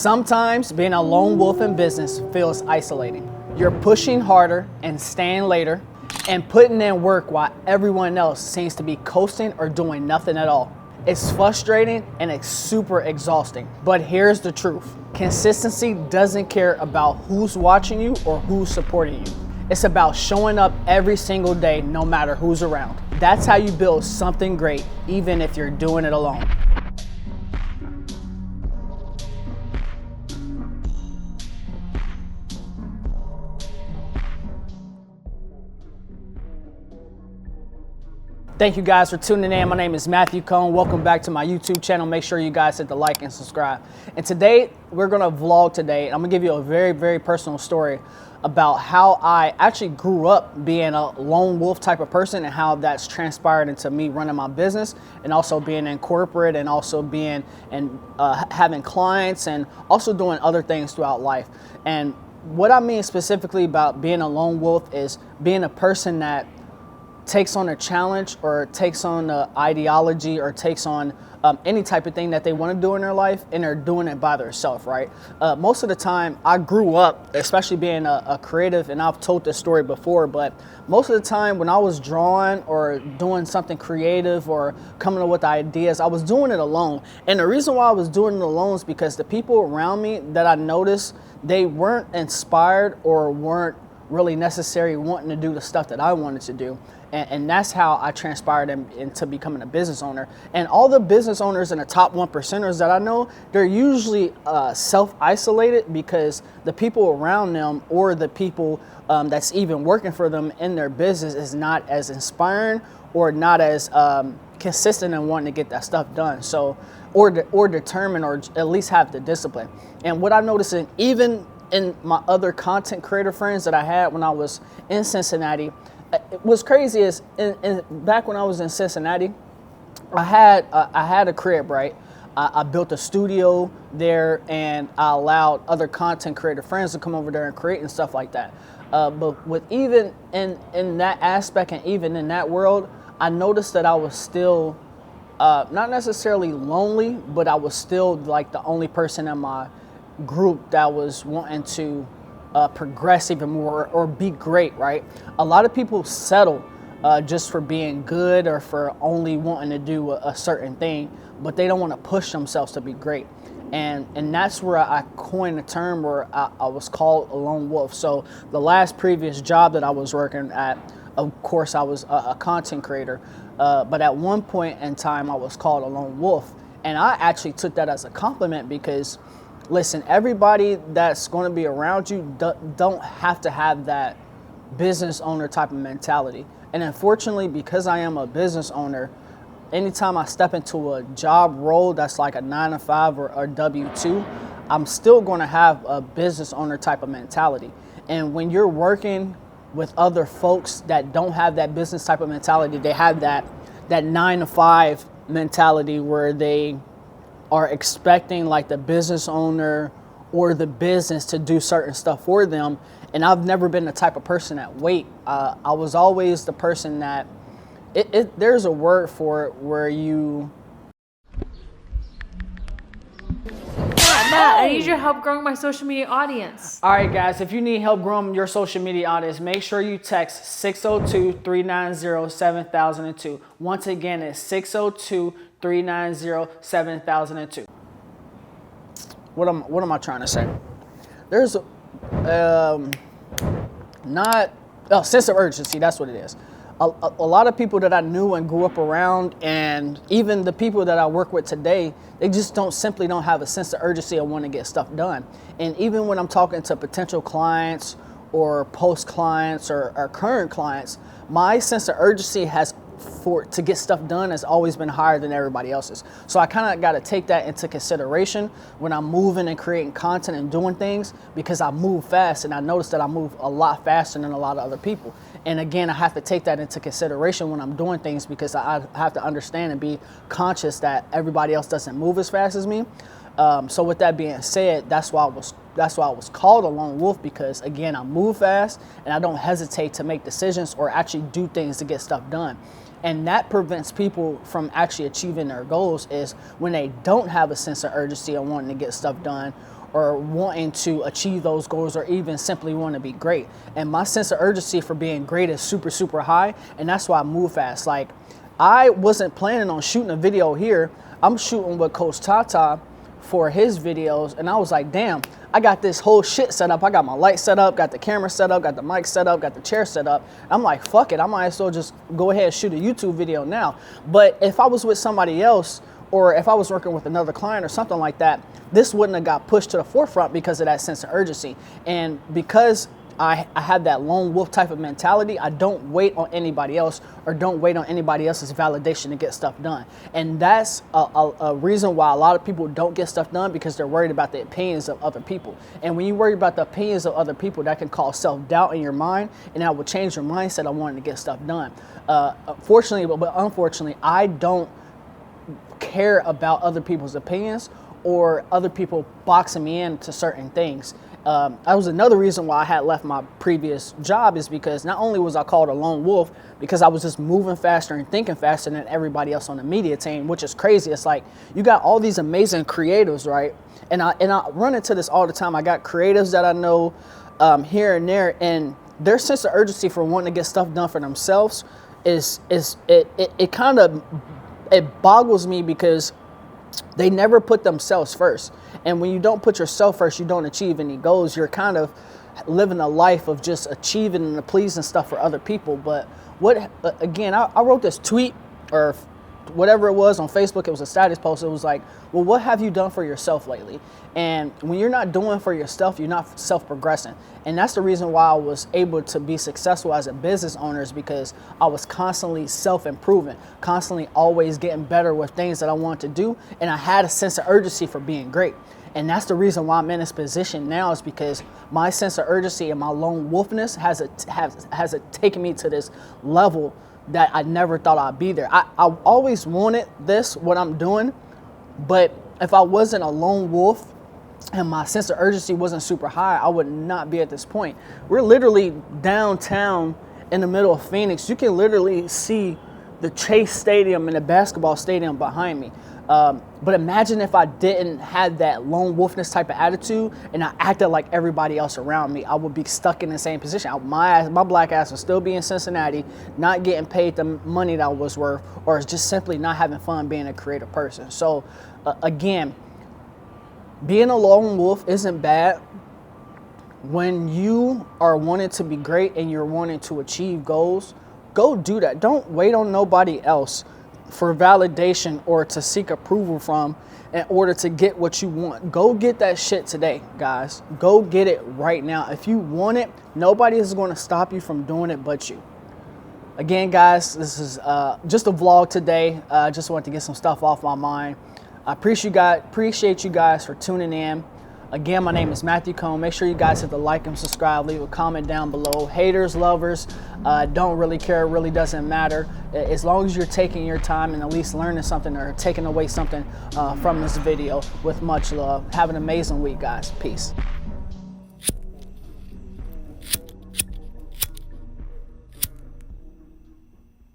Sometimes being a lone wolf in business feels isolating. You're pushing harder and staying later and putting in work while everyone else seems to be coasting or doing nothing at all. It's frustrating and it's super exhausting. But here's the truth. Consistency doesn't care about who's watching you or who's supporting you. It's about showing up every single day, no matter who's around. That's how you build something great, even if you're doing it alone. Thank you guys for tuning in. My name is Matthew Cohn. Welcome back to my YouTube channel. Make sure you guys hit the like and subscribe. And today, we're gonna vlog today. I'm gonna give you a very personal story about how I actually grew up being a lone wolf type of person and how that's transpired into me running my business and also being in corporate and also being and having clients and also doing other things throughout life. And what I mean specifically about being a lone wolf is being a person that takes on a challenge or takes on an ideology or takes on any type of thing that they want to do in their life, and they're doing it by themselves, right? Most of the time, I grew up, especially being a creative, and I've told this story before, but most of the time when I was drawing or doing something creative or coming up with ideas, I was doing it alone. And the reason why I was doing it alone is because the people around me that I noticed, they weren't inspired or weren't really necessary wanting to do the stuff that I wanted to do. And that's how I transpired into becoming a business owner. And all the business owners and the top 1%ers that I know, they're usually self-isolated because the people around them or the people that's even working for them in their business is not as inspiring or not as consistent in wanting to get that stuff done. So, or determined, or at least have the discipline. And what I noticed even in my other content creator friends that I had when I was in Cincinnati, what's crazy is back when I was in Cincinnati, I had a crib, right? I built a studio there, and I allowed other content creator friends to come over there and create and stuff like that. But with even in that aspect and even in that world, I noticed that I was still not necessarily lonely, but I was still like the only person in my group that was wanting to progress even more or be great, right? A lot of people settle just for being good or for only wanting to do a certain thing, but they don't want to push themselves to be great. And that's where I coined the term where I was called a lone wolf. So the last previous job that I was working at, of course, I was a content creator, but at one point in time, I was called a lone wolf. And I actually took that as a compliment because, listen, everybody that's going to be around you don't have to have that business owner type of mentality. And unfortunately, because I am a business owner, anytime I step into a job role that's like a 9-to-5 or W-2, I'm still going to have a business owner type of mentality. And when you're working with other folks that don't have that business type of mentality, they have that 9-to-5 mentality where they are expecting like the business owner or the business to do certain stuff for them. And I've never been the type of person that wait. I was always the person that, there's a word for it where you... Matt, I need your help growing my social media audience. All right, guys, if you need help growing your social media audience, make sure you text 602-390-7002. Once again, it's 602-390-7002. What am I trying to say? There's sense of urgency. That's what it is. A lot of people that I knew and grew up around, and even the people that I work with today, they just simply don't have a sense of urgency of wanting to get stuff done. And even when I'm talking to potential clients or post clients or current clients, my sense of urgency to get stuff done has always been higher than everybody else's. So I kind of got to take that into consideration when I'm moving and creating content and doing things, because I move fast, and I notice that I move a lot faster than a lot of other people. And again, I have to take that into consideration when I'm doing things, because I have to understand and be conscious that everybody else doesn't move as fast as me. So with that being said, that's why I was called a lone wolf, because again, I move fast and I don't hesitate to make decisions or actually do things to get stuff done. And that prevents people from actually achieving their goals, is when they don't have a sense of urgency of wanting to get stuff done, or wanting to achieve those goals or even simply want to be great. And my sense of urgency for being great is super, super high. And that's why I move fast. Like, I wasn't planning on shooting a video here. I'm shooting with Coach Tata for his videos. And I was like, damn, I got this whole shit set up. I got my light set up, got the camera set up, got the mic set up, got the chair set up. I'm like, fuck it. I might as well just go ahead and shoot a YouTube video now. But if I was with somebody else, or if I was working with another client or something like that, this wouldn't have got pushed to the forefront because of that sense of urgency. And because I have that lone wolf type of mentality, I don't wait on anybody else or don't wait on anybody else's validation to get stuff done. And that's a reason why a lot of people don't get stuff done, because they're worried about the opinions of other people. And when you worry about the opinions of other people, that can cause self-doubt in your mind, and that will change your mindset on wanting to get stuff done. Fortunately, but unfortunately, I don't care about other people's opinions or other people boxing me into certain things. That was another reason why I had left my previous job, is because not only was I called a lone wolf, because I was just moving faster and thinking faster than everybody else on the media team, which is crazy. It's like, you got all these amazing creatives, right? And I run into this all the time. I got creatives that I know here and there, and their sense of urgency for wanting to get stuff done for themselves it boggles me, because they never put themselves first. And when you don't put yourself first, you don't achieve any goals. You're kind of living a life of just achieving and pleasing stuff for other people. But again, I wrote this tweet or whatever it was on Facebook. It was a status post. It was like, well, what have you done for yourself lately? And when you're not doing for yourself, you're not self-progressing. And that's the reason why I was able to be successful as a business owner, is because I was constantly self-improving, constantly always getting better with things that I wanted to do. And I had a sense of urgency for being great. And that's the reason why I'm in this position now, is because my sense of urgency and my lone wolfness has taken me to this level that I never thought I'd be there. I always wanted this, what I'm doing, but if I wasn't a lone wolf and my sense of urgency wasn't super high, I would not be at this point. We're literally downtown in the middle of Phoenix. You can literally see the Chase Stadium and the basketball stadium behind me. But imagine if I didn't have that lone wolfness type of attitude and I acted like everybody else around me. I would be stuck in the same position. My black ass would still be in Cincinnati, not getting paid the money that I was worth, or just simply not having fun being a creative person. So again, being a lone wolf isn't bad. When you are wanting to be great and you're wanting to achieve goals, go do that. Don't wait on nobody else for validation or to seek approval from in order to get what you want. Go get that shit today, guys. Go get it right now. If you want it, nobody is going to stop you from doing it but you. Again, guys, this is just a vlog today. I just wanted to get some stuff off my mind. I appreciate you guys for tuning in. Again, my name is Matthew Cone. Make sure you guys hit the like and subscribe. Leave a comment down below. Haters, lovers, don't really care. It really doesn't matter. As long as you're taking your time and at least learning something or taking away something from this video, with much love. Have an amazing week, guys. Peace.